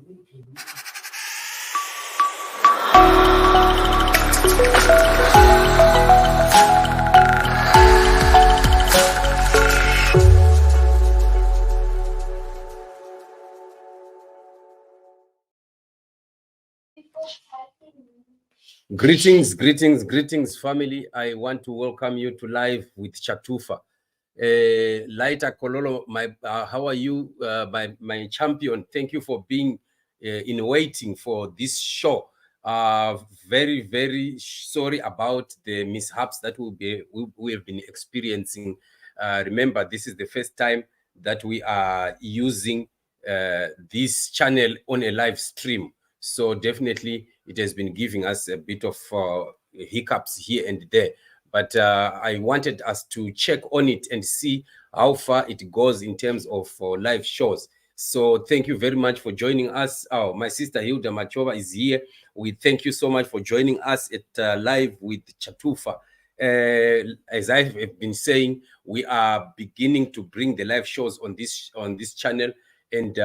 Greetings, family. I want to welcome you to Live with Chatufa. Laita Kololo, how are you, my champion? Thank you for being in waiting for this show. Very, very sorry about the mishaps that we have been experiencing. Remember, this is the first time that we are using this channel on a live stream. So definitely it has been giving us a bit of hiccups here and there. But I wanted us to check on it and see how far it goes in terms of live shows. So thank you very much for joining us. Oh, my sister Hilda Machova is here. We thank you so much for joining us at Live with Chatufa. As I have been saying, we are beginning to bring the live shows on this channel, and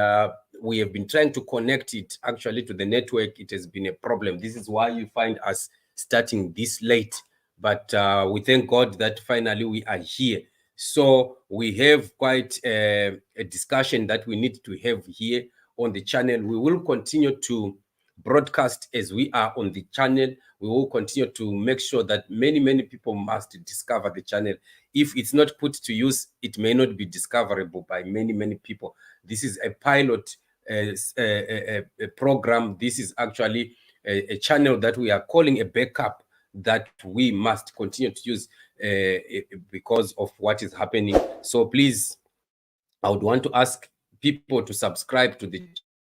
we have been trying to connect it actually to the network. It has been a problem. This is why you find us starting this late. But we thank God that finally we are here. So we have quite a discussion that we need to have here on the channel. We will continue to broadcast as we are on the channel. We will continue to make sure that many people must discover the channel. If it's not put to use, it may not be discoverable by many people. This is a pilot a program. This is actually a channel that we are calling a backup that we must continue to use because of what is happening. So please, I would want to ask people to subscribe to the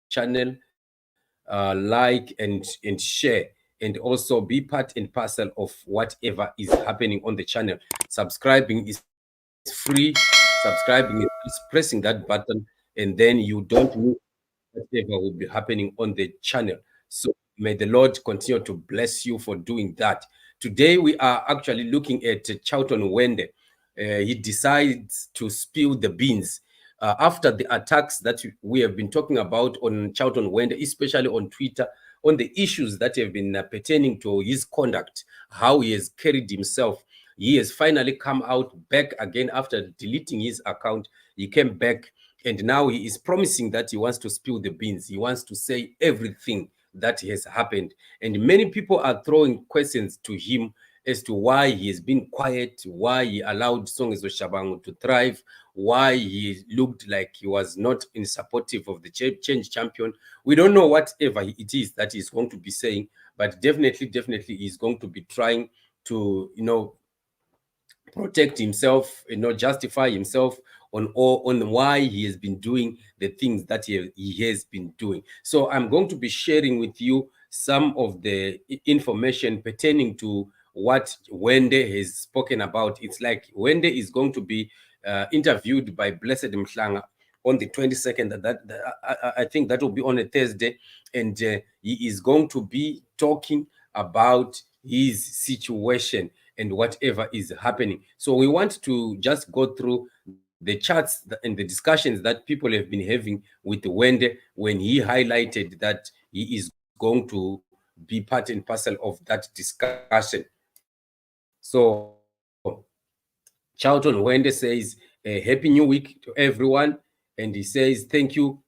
channel, like and share, and also be part and parcel of whatever is happening on the channel. Subscribing is free. Subscribing is pressing that button, and then you don't miss whatever will be happening on the channel. So may the Lord continue to bless you for doing that. Today we are actually looking at Charlton Hwende. He decides to spill the beans after the attacks that we have been talking about on Charlton Hwende, especially on Twitter, on the issues that have been pertaining to his conduct, how he has carried himself. He has finally come out back again after deleting his account. He came back, and now he is promising that he wants to spill the beans. He wants to say everything that has happened. And many people are throwing questions to him as to why he has been quiet, why he allowed Songezo to thrive, why he looked like he was not in supportive of the change champion. We don't know whatever it is that he's going to be saying, but definitely he's going to be trying to, protect himself, justify himself on why he has been doing the things that he has been doing. So I'm going to be sharing with you some of the information pertaining to what Wende has spoken about. It's like Wende is going to be interviewed by Blessed Mhlanga on the 22nd. I think that will be on a Thursday, and he is going to be talking about his situation and whatever is happening. So we want to just go through the charts and the discussions that people have been having with Wende when he highlighted that he is going to be part and parcel of that discussion. So Charlton Hwende says, a happy new week to everyone. And he says, thank you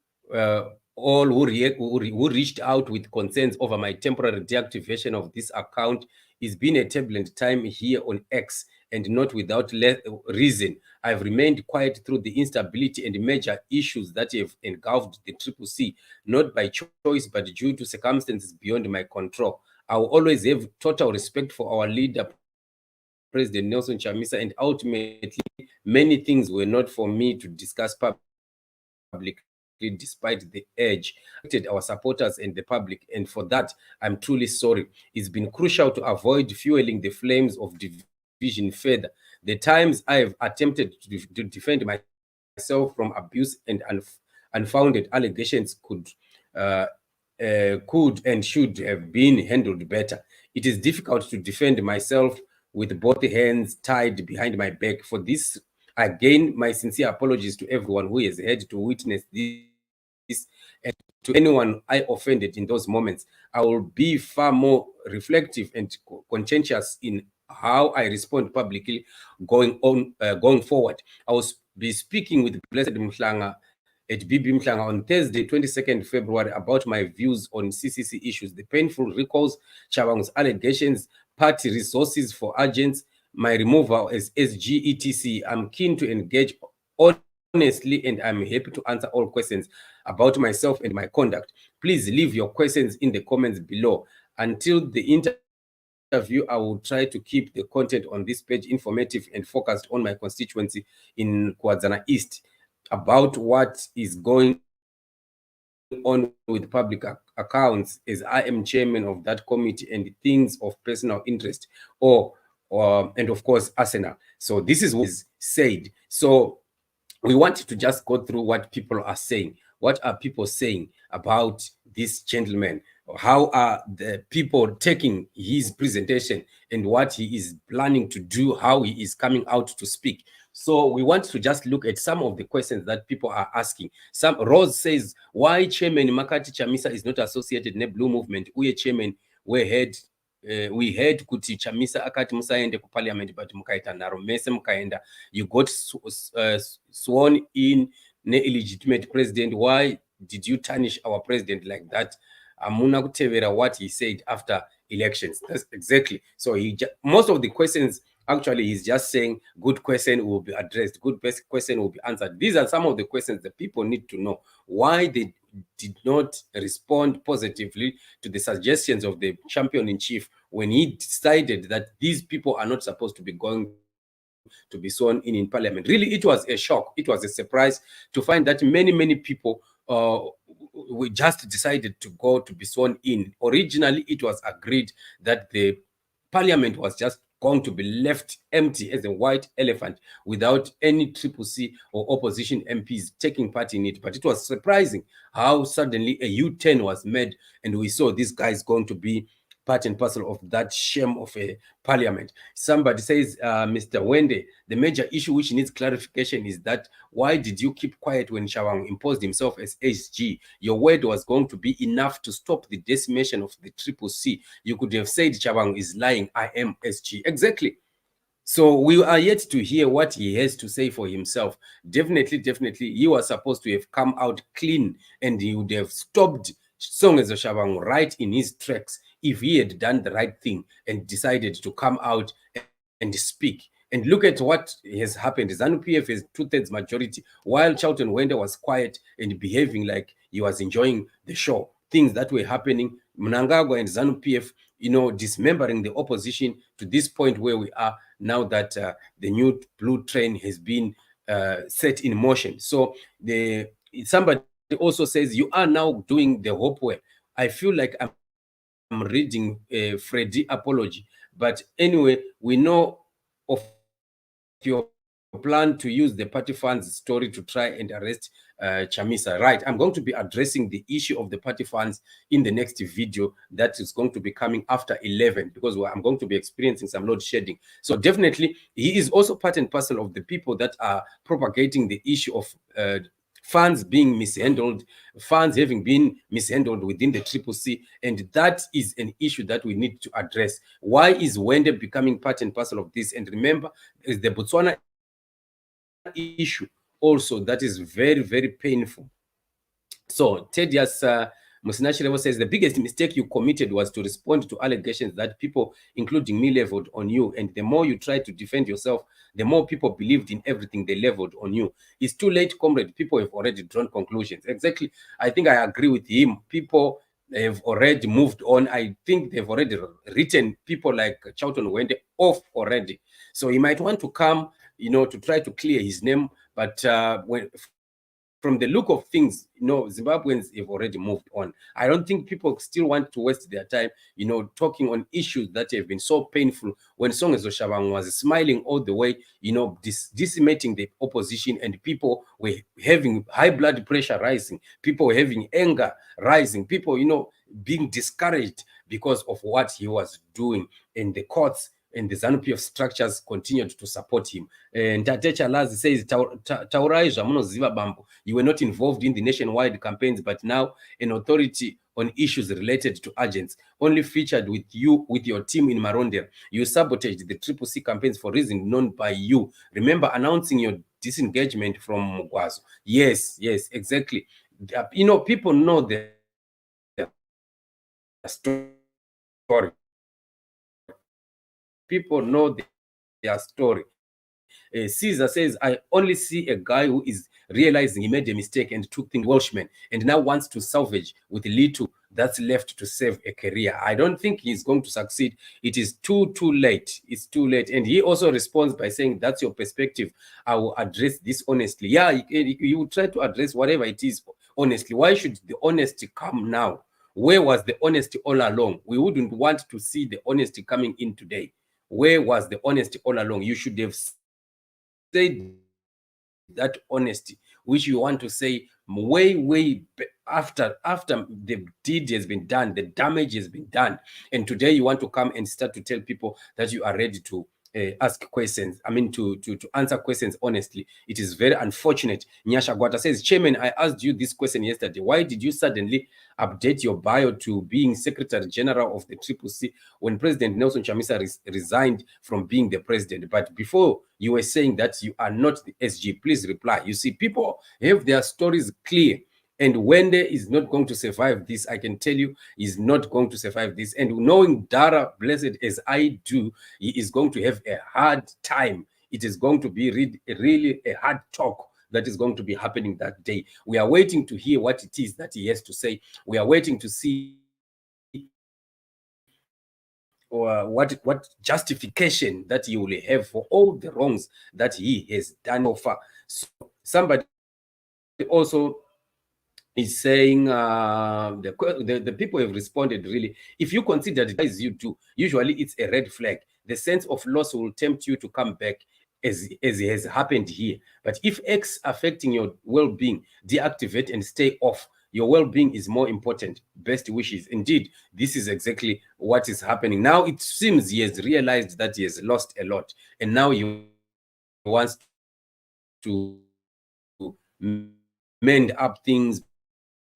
all who reached out with concerns over my temporary deactivation of this account. It's been a turbulent time here on X, and not without reason. I've remained quiet through the instability and major issues that have engulfed the CCC, not by choice, but due to circumstances beyond my control. I will always have total respect for our leader, President Nelson Chamisa, and ultimately, many things were not for me to discuss publicly, despite the urge our supporters and the public, and for that I'm truly sorry. It's been crucial to avoid fueling the flames of division further. The times I have attempted to defend myself from abuse and unfounded allegations could and should have been handled better. It is difficult to defend myself with both hands tied behind my back. For this, again, my sincere apologies to everyone who has had to witness this and to anyone I offended in those moments. I will be far more reflective and conscientious in how I respond publicly going forward. I will be speaking with Blessed Mhlanga at BB Mhlanga on Thursday, 22nd February, about my views on CCC issues, the painful recalls, Chabang's allegations, party resources for agents, my removal as SG, etc. I'm keen to engage honestly, and I'm happy to answer all questions about myself and my conduct. Please leave your questions in the comments below. Until the interview, I will try to keep the content on this page informative and focused on my constituency in Kwazana East, about what is going on with public accounts, as I am chairman of that committee, and things of personal interest, and of course Arsenal. So this is what is said. So we want to just go through what people are saying. What are people saying about this gentleman? How are the people taking his presentation and what he is planning to do, how he is coming out to speak? So we want to just look at some of the questions that people are asking. Rose says, why Chairman Makati Chamisa is not associated with the Blue Movement? We Chairman, we heard kuti Chamisa akati musaende ku parliament, but mukaita naro mese mukaenda. You got sworn in ne illegitimate president. Why did you tarnish our president like that? Amuna kutevera what he said after elections. That's exactly. So most of the questions, actually, he's just saying good question will be addressed, good question will be answered. These are some of the questions that people need to know. Why they did not respond positively to the suggestions of the champion-in-chief when he decided that these people are not supposed to be going to be sworn in parliament. Really, it was a shock. It was a surprise to find that many people we just decided to go to be sworn in. Originally, it was agreed that the parliament was just going to be left empty as a white elephant without any Triple C or opposition MPs taking part in it. But it was surprising how suddenly a U-turn was made, and we saw these guys going to be part and parcel of that shame of a parliament. Somebody says, Mr. Wende, the major issue which needs clarification is that why did you keep quiet when Chabang imposed himself as SG? Your word was going to be enough to stop the decimation of the Triple C. You could have said Chabang is lying, I am SG. Exactly. So we are yet to hear what he has to say for himself. Definitely, he was supposed to have come out clean, and he would have stopped Songezo Chabang right in his tracks if he had done the right thing and decided to come out and speak. And look at what has happened. ZANU-PF has 2/3 majority, while Charlton Hwende was quiet and behaving like he was enjoying the show. Things that were happening, Mnangagwa and ZANU-PF, dismembering the opposition to this point where we are now, that the new blue train has been set in motion. So somebody also says, you are now doing the hope way. I feel like I'm reading Freddie apology, but anyway, we know of your plan to use the party funds story to try and arrest Chamisa. Right, I'm going to be addressing the issue of the party funds in the next video that is going to be coming after 11, because I'm going to be experiencing some load shedding. So definitely, he is also part and parcel of the people that are propagating the issue of funds being mishandled, funds having been mishandled within the Triple C, and that is an issue that we need to address. Why is Wende becoming part and parcel of this? And remember, is the Botswana issue also that is very painful. So Tedious Musinashirevo says, the biggest mistake you committed was to respond to allegations that people, including me, leveled on you. And the more you try to defend yourself, the more people believed in everything they leveled on you. It's too late, comrade. People have already drawn conclusions. Exactly. I think I agree with him. People have already moved on. I think they've already written people like Charlton Hwende off already. So he might want to come, to try to clear his name. But from the look of things, Zimbabweans have already moved on. I don't think people still want to waste their time, talking on issues that have been so painful. When Songezo Chabang was smiling all the way, decimating the opposition, and people were having high blood pressure rising, people were having anger rising, people, being discouraged because of what he was doing, and the courts and the ZANU-PF structures continued to support him. And Tatecha Lazi says, Taurai zvamunoziva bambo, you were not involved in the nationwide campaigns, but now an authority on issues related to agents, only featured with your team in Marondera. You sabotaged the CCC campaigns for reasons known by you. Remember announcing your disengagement from Mugwazo. Yes, exactly. People know the story. People know their story. Caesar says, I only see a guy who is realizing he made a mistake and took the Welshman and now wants to salvage with little that's left to save a career. I don't think he's going to succeed. It is too late. It's too late. And he also responds by saying, that's your perspective. I will address this honestly. Yeah, you will try to address whatever it is honestly. Why should the honesty come now? Where was the honesty all along? We wouldn't want to see the honesty coming in today. Where was the honesty all along? You should have said that honesty, which you want to say way after the deed has been done, the damage has been done, and today you want to come and start to tell people that you are ready to ask questions. I mean, to answer questions honestly. It is very unfortunate. Nyasha Gwata says, Chairman, I asked you this question yesterday. Why did you suddenly update your bio to being Secretary General of the CCC when President Nelson Chamisa resigned from being the president? But before you were saying that you are not the SG. Please reply. You see, people have their stories clear. And Wende is not going to survive this. I can tell you, he's not going to survive this. And knowing Dara, blessed as I do, he is going to have a hard time. It is going to be really a hard talk that is going to be happening that day. We are waiting to hear what it is that he has to say. We are waiting to see what justification that he will have for all the wrongs that he has done so far. So somebody also is saying the people have responded really. If you consider it as you do, usually it's a red flag. The sense of loss will tempt you to come back, as has happened here. But if X affecting your well-being, deactivate and stay off. Your well-being is more important. Best wishes. Indeed, this is exactly what is happening. Now it seems he has realized that he has lost a lot, and now he wants to mend up things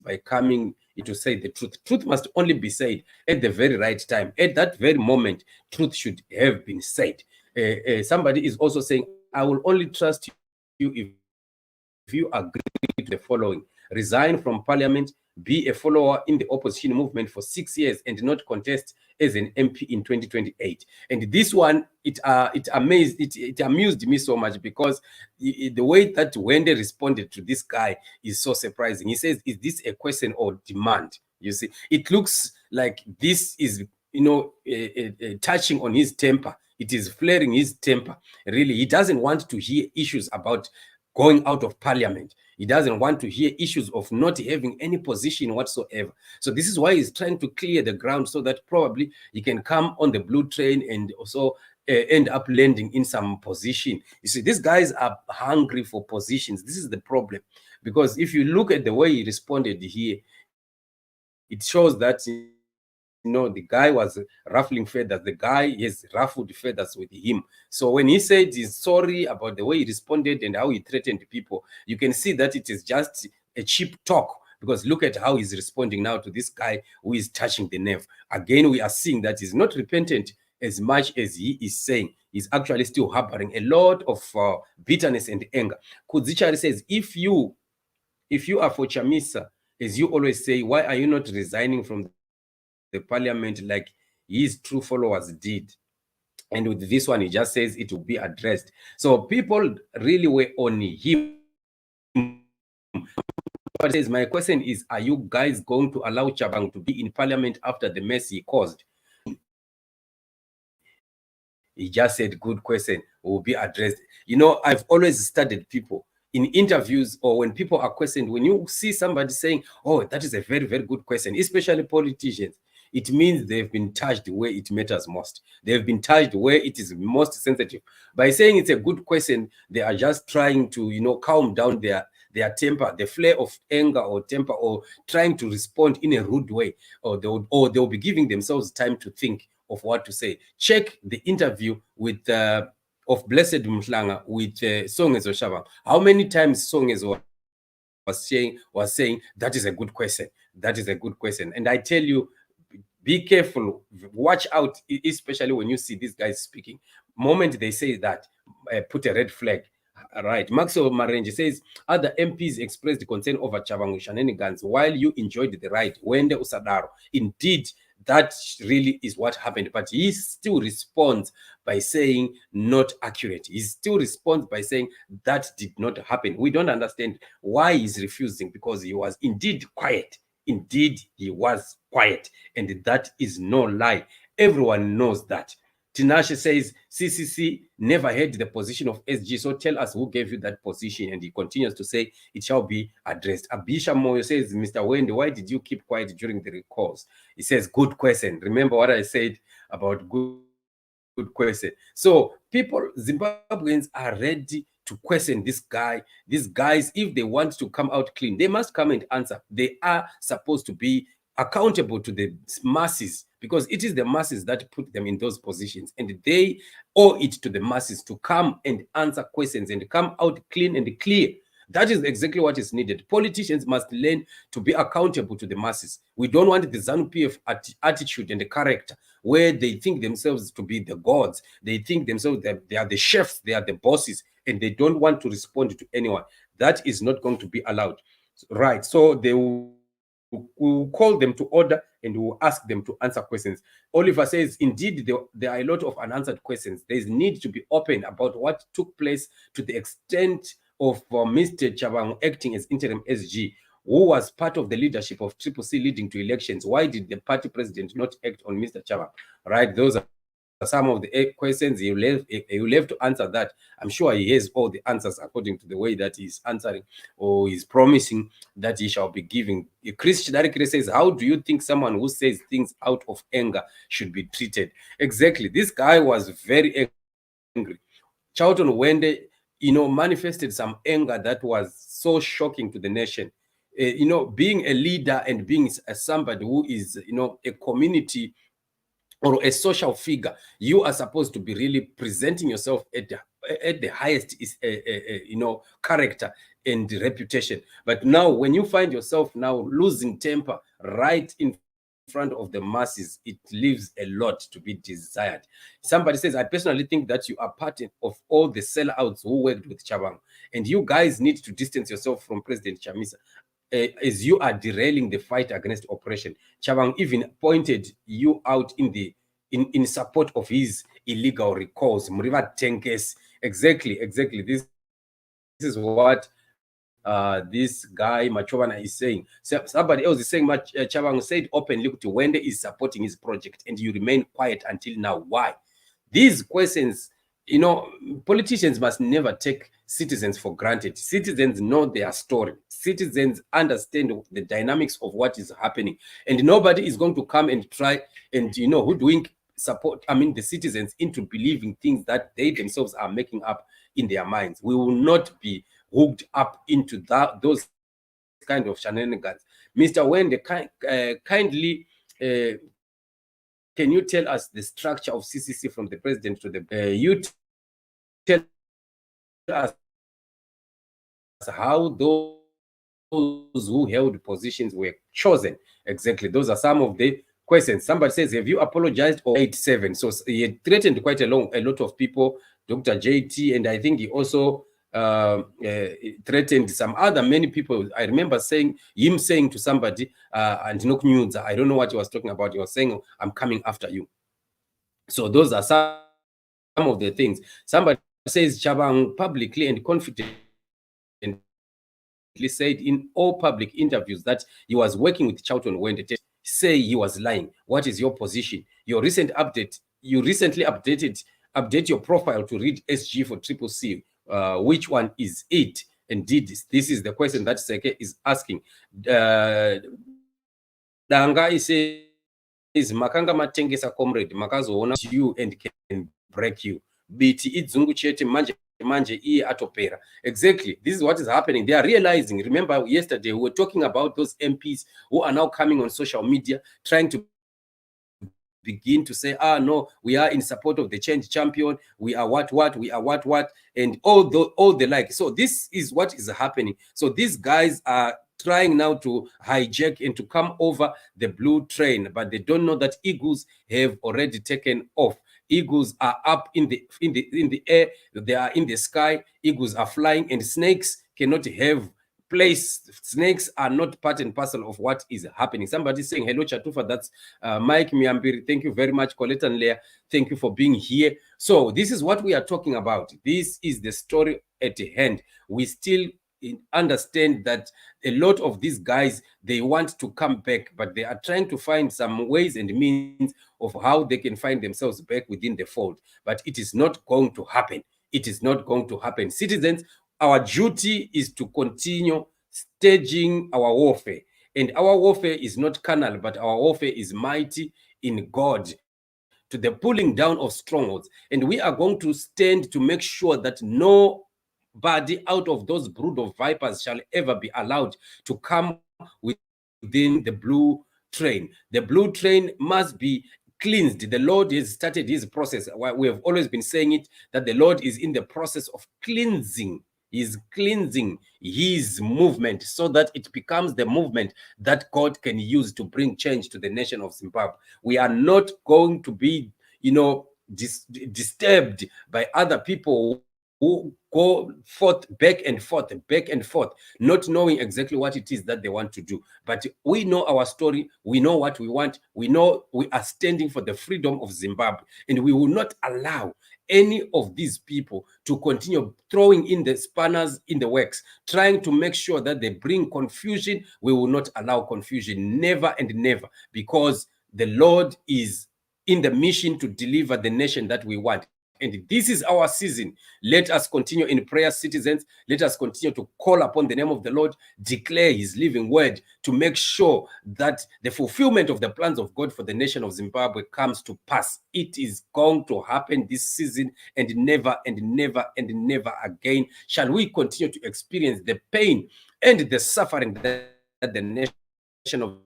by coming to say the truth. Truth must only be said at the very right time. At that very moment, truth should have been said. Somebody is also saying, I will only trust you if you agree to the following: resign from parliament, be a follower in the opposition movement for 6 years, and not contest as an MP in 2028. And this one, it amused me so much, because the way that Wende responded to this guy is so surprising. He says, is this a question or demand? You see, it looks like this is, touching on his temper. It is flaring his temper. Really, he doesn't want to hear issues about going out of parliament. He doesn't want to hear issues of not having any position whatsoever. So this is why he's trying to clear the ground, so that probably he can come on the blue train and also end up landing in some position. You see, these guys are hungry for positions. This is the problem. Because if you look at the way he responded here, it shows that the guy was ruffling feathers. The guy has ruffled feathers with him. So when he said he's sorry about the way he responded and how he threatened people, you can see that it is just a cheap talk. Because look at how he's responding now to this guy who is touching the nerve. Again, we are seeing that he's not repentant as much as he is saying. He's actually still harboring a lot of bitterness and anger. Kudzichari says, if you are for Chamisa, as you always say, why are you not resigning from the parliament like his true followers did? And with this one, he just says it will be addressed. So people really were on him. But says, my question is, are you guys going to allow Chabang to be in parliament after the mess he caused? He just said, good question, will be addressed. I've always studied people in interviews, or when people are questioned. When you see somebody saying, oh, that is a very, very good question, especially politicians, it means they've been touched where it matters most. They've been touched where it is most sensitive. By saying it's a good question, they are just trying to, calm down their temper, the flare of anger or temper, or trying to respond in a rude way, or they'll be giving themselves time to think of what to say. Check the interview with of Blessed Mhlanga with Songezo. How many times Songezo was saying that is a good question. That is a good question. And I tell you, be careful, watch out, especially when you see these guys speaking. Moment they say that, put a red flag. All right. Maxwell Marenji says other MPs expressed concern over Chabangu shenanigans while you enjoyed the ride. Wende Usadaro. Indeed, that really is what happened. But he still responds by saying not accurate. He still responds by saying that did not happen. We don't understand why he's refusing, because he was indeed quiet. Indeed, he was quiet. And that is no lie. Everyone knows that. Tinashe says, CCC never had the position of SG, so tell us who gave you that position. And he continues to say, it shall be addressed. Abisha Moyo says, Mr. Wend, why did you keep quiet during the recalls? He says, good question. Remember what I said about good question. So people, Zimbabweans are ready to question this guy. These guys, if they want to come out clean, they must come and answer. They are supposed to be accountable to the masses, because it is the masses that put them in those positions, and they owe it to the masses to come and answer questions and come out clean and clear. That is exactly what is needed. Politicians must learn to be accountable to the masses. We don't want the ZANU-PF attitude and the character where they think themselves to be the gods. They think themselves that they are the chefs, they are the bosses, and they don't want to respond to anyone. That is not going to be allowed. Right. So they will call them to order and we will ask them to answer questions. Oliver says, indeed, there are a lot of unanswered questions. There is need to be open about what took place to the extent of Mr. Chabangu acting as interim SG, who was part of the leadership of CCC leading to elections. Why did the party president not act on Mr. Chabangu? Right, those are some of the questions. You have to answer that. I'm sure he has all the answers according to the way that he's answering or he's promising that he shall be giving. Chris Chidarikire says, how do you think someone who says things out of anger should be treated? Exactly. This guy was very angry. Charlton Hwende, manifested some anger that was so shocking to the nation. Being a leader and being somebody who is, a community or a social figure, you are supposed to be really presenting yourself at the highest, character and reputation. But now, when you find yourself now losing temper right in front of the masses, it leaves a lot to be desired. Somebody says, I personally think that you are part of all the sellouts who worked with Chabangu, and you guys need to distance yourself from President Chamisa. As you are derailing the fight against oppression. Chabangu even pointed you out in support of his illegal recalls. Muriva Tenkes. Exactly. This is what this guy Machovana is saying. Somebody else is saying Chabangu said openly to Wende is supporting his project, and you remain quiet until now. Why? These questions, politicians must never take citizens for granted. Citizens know their story. Citizens understand the dynamics of what is happening, and nobody is going to come and try and hoodwink the citizens into believing things that they themselves are making up in their minds. We will not be hooked up into those kind of shenanigans. Mr. Wende, kindly, can you tell us the structure of CCC from the president to the you tell us how those who held positions were chosen? Exactly. Those are some of the questions. Somebody says, have you apologized or 87? So he threatened quite a lot of people, Dr. JT, and I think he also threatened some other many people. I remember him saying to somebody, and no news, I don't know what he was talking about. He was saying, I'm coming after you. So those are some of the things. Somebody says Chabangu publicly and confidently said in all public interviews that he was working with Charlton Hwende. Say he was lying. What is your position? You recently update your profile to read SG for CCC. Which one is it? Indeed, this is the question that Seke is asking. Danga says, Makanga matengesa comrade, makazoona you and can break you. Biti idzungu chete manje iye atopera. Exactly. This is what is happening. They are realizing. Remember yesterday we were talking about those MPs who are now coming on social media trying to begin to say, no, we are in support of the change champion, we are what, we are what, and all the like. So this is what is happening. So these guys are trying now to hijack and to come over the blue train, but they don't know that eagles have already taken off. Eagles are up in the air, they are in the sky, eagles are flying, and snakes cannot have place. Snakes are not part and parcel of what is happening. Somebody saying hello Chatufa, that's Mike Miambiri. Thank you very much. Colette and Leah, thank you for being here. So this is what we are talking about. This is the story at hand. We still understand that a lot of these guys, they want to come back, but they are trying to find some ways and means of how they can find themselves back within the fold. But it is not going to happen. It is not going to happen. Citizens, our duty is to continue staging our warfare. And our warfare is not carnal, but our warfare is mighty in God, to the pulling down of strongholds. And we are going to stand to make sure that nobody out of those brood of vipers shall ever be allowed to come within the blue train. The blue train must be cleansed. The Lord has started his process. We have always been saying it, that the Lord is in the process of cleansing. He's cleansing his movement so that it becomes the movement that God can use to bring change to the nation of Zimbabwe. We are not going to be, disturbed by other people who go back and forth, not knowing exactly what it is that they want to do. But we know our story, we know what we want, we know we are standing for the freedom of Zimbabwe, and we will not allow any of these people to continue throwing in the spanners in the works, trying to make sure that they bring confusion. We will not allow confusion, never and never, because the Lord is in the mission to deliver the nation that we want. And this is our season. Let us continue in prayer, citizens. Let us continue to call upon the name of the Lord, declare his living word, to make sure that the fulfillment of the plans of God for the nation of Zimbabwe comes to pass. It is going to happen this season, and never and never and never again shall we continue to experience the pain and the suffering that the nation of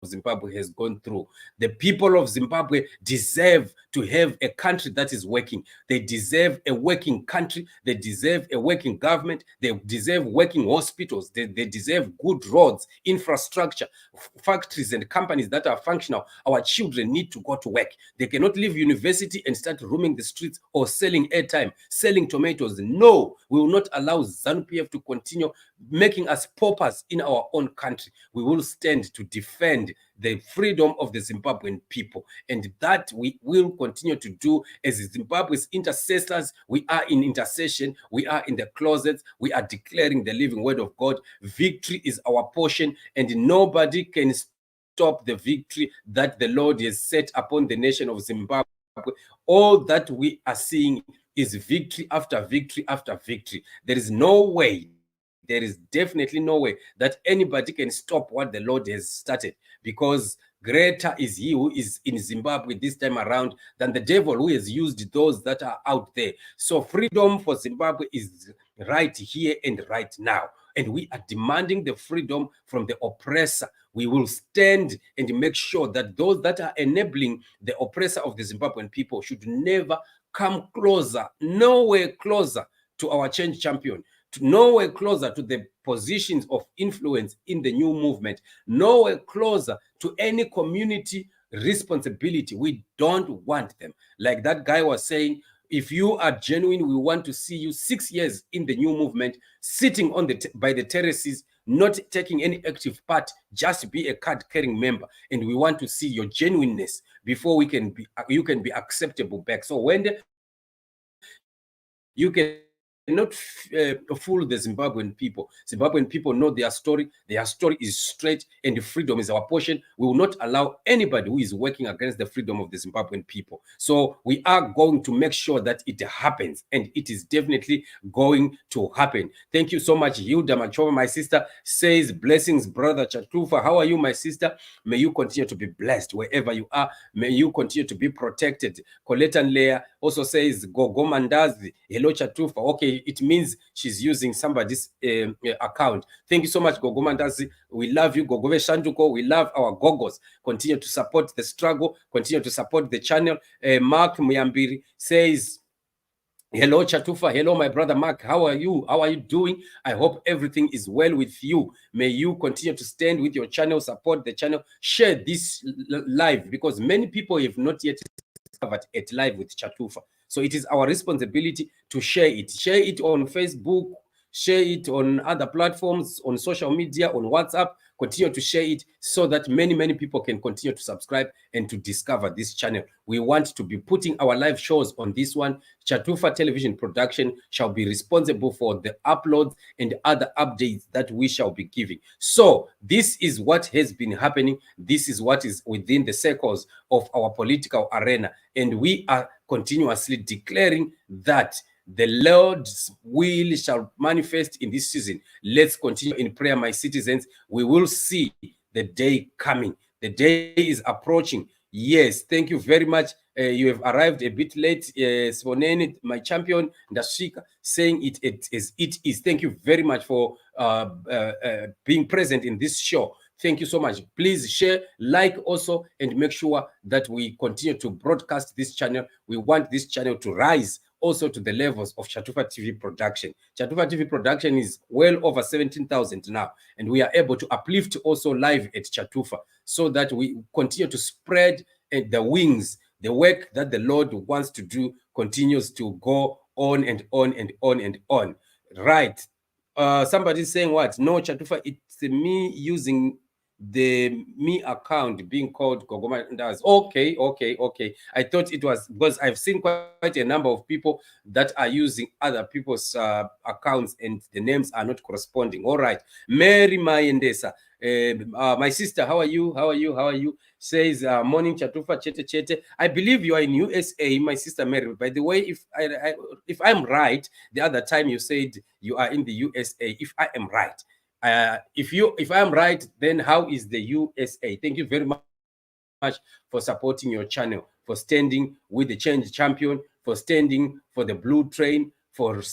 Zimbabwe has gone through. The people of Zimbabwe deserve to have a country that is working. They deserve a working country. They deserve a working government. They deserve working hospitals. They deserve good roads, infrastructure, factories and companies that are functional. Our children need to go to work. They cannot leave university and start roaming the streets or selling airtime, selling tomatoes. No, we will not allow ZANU-PF to continue making us paupers in our own country. We will stand to defend the freedom of the Zimbabwean people, and that we will continue to do as Zimbabwe's intercessors. We are in intercession, we are in the closets, we are declaring the living word of God. Victory is our portion, and nobody can stop the victory that the Lord has set upon the nation of Zimbabwe. All that we are seeing is victory after victory after victory. There is no way, there is definitely no way that anybody can stop what the Lord has started, because greater is he who is in Zimbabwe this time around than the devil who has used those that are out there. So freedom for Zimbabwe is right here and right now. And we are demanding the freedom from the oppressor. We will stand and make sure that those that are enabling the oppressor of the Zimbabwean people should never come closer, nowhere closer to our change champion, nowhere closer to the positions of influence in the new movement, nowhere closer to any community responsibility. We don't want them. Like that guy was saying, if you are genuine, we want to see you 6 years in the new movement, sitting on by the terraces, not taking any active part, just be a card-carrying member. And we want to see your genuineness before you can be acceptable back. So when you can not fool the Zimbabwean people. Zimbabwean people know their story. Their story is straight, and freedom is our portion. We will not allow anybody who is working against the freedom of the Zimbabwean people. So we are going to make sure that it happens, and it is definitely going to happen. Thank you so much. Hilda Machova, my sister, says, blessings, brother Chatufa. How are you, my sister? May you continue to be blessed wherever you are. May you continue to be protected. Colette and Leah also says, Gogo Mandazi, hello Chatufa. Okay, it means she's using somebody's account. Thank you so much, Gogo Mandazi. We love you, Gogove Shanduko. We love our Gogos. Continue to support the struggle. Continue to support the channel. Mark Muyambiri says, hello, Chatufa. Hello, my brother Mark. How are you? How are you doing? I hope everything is well with you. May you continue to stand with your channel, support the channel, share this live, because many people have not yet discovered it live with Chatufa. So it is our responsibility to share it. Share it on Facebook, share it on other platforms, on social media, on WhatsApp. Continue to share it so that many people can continue to subscribe and to discover this channel. We want to be putting our live shows on this one. Chatufa Television Production shall be responsible for the uploads and other updates that we shall be giving. So this is what has been happening. This is what is within the circles of our political arena. And we are continuously declaring that the Lord's will shall manifest in this season. Let's continue in prayer, my citizens. We will see the day coming. The day is approaching. Yes, thank you very much. You have arrived a bit late. Sponeni, my champion, Ndashika, saying it as it is. Thank you very much for being present in this show. Thank you so much. Please share, like also, and make sure that we continue to broadcast this channel. We want this channel to rise also to the levels of Chatufa TV production. Chatufa TV production is well over 17,000 now, and we are able to uplift also live at Chatufa so that we continue to spread the wings. The work that the Lord wants to do continues to go on and on and on and on. Right. Somebody's saying what? No, Chatufa, it's me using the me account being called Gogoma does. Okay. I thought it was because I've seen quite a number of people that are using other people's accounts and the names are not corresponding. All right. Mary Mayendesa, my sister, how are you? Says morning Chatufa chete. I believe you are in USA, my sister Mary. By the way, if I'm right, the other time you said you are in the USA. If I am right. If I'm right, then how is the USA? Thank you very much for supporting your channel, for standing with the change champion, for standing for the blue train, for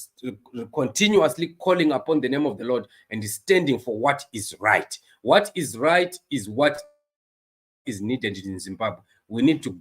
continuously calling upon the name of the Lord and standing for what is right. What is right is what is needed in Zimbabwe. We need to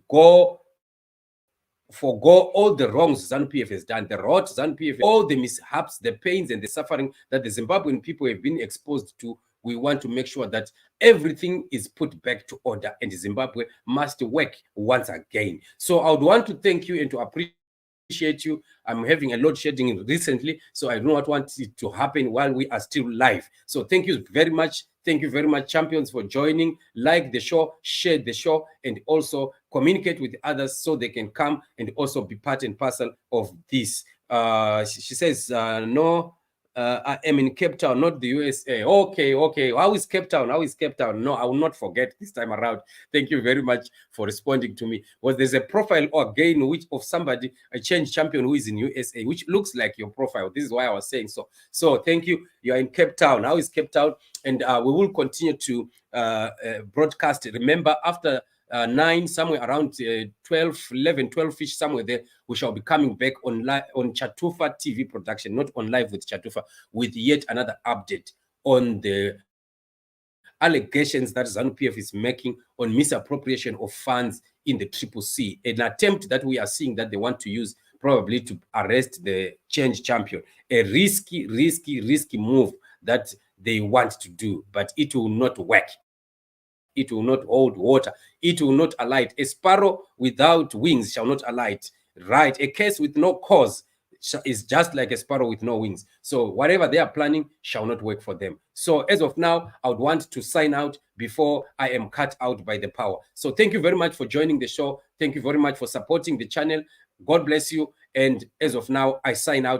forgo all the wrongs ZANU-PF has done, the rot ZANU-PF, all the mishaps, the pains and the suffering that the Zimbabwean people have been exposed to. We want to make sure that everything is put back to order and Zimbabwe must work once again. So I would want to thank you and to appreciate you. I'm having a load shedding recently, so I do not want it to happen while we are still live. So thank you very much. Thank you very much, champions, for joining. Like the show, share the show, and also communicate with others so they can come and also be part and parcel of this. She says, no, I am in Cape Town, not the USA. Okay. How is Cape Town? No, I will not forget this time around. Thank you very much for responding to me. Well, there's a profile again which of somebody, a change champion who is in USA, which looks like your profile. This is why I was saying so. So thank you. You are in Cape Town. How is Cape Town? And we will continue to broadcast. Remember, after 9, somewhere around 12-ish, somewhere there, we shall be coming back on Chatufa TV production, not on live with Chatufa, with yet another update on the allegations that ZANU-PF is making on misappropriation of funds in the CCC, an attempt that we are seeing that they want to use probably to arrest the change champion. A risky move that they want to do, but it will not work. It will not hold water. It will not alight. A sparrow without wings shall not alight. Right? A case with no cause is just like a sparrow with no wings. So whatever they are planning shall not work for them. So as of now, I would want to sign out before I am cut out by the power. So thank you very much for joining the show. Thank you very much for supporting the channel. God bless you. And as of now, I sign out.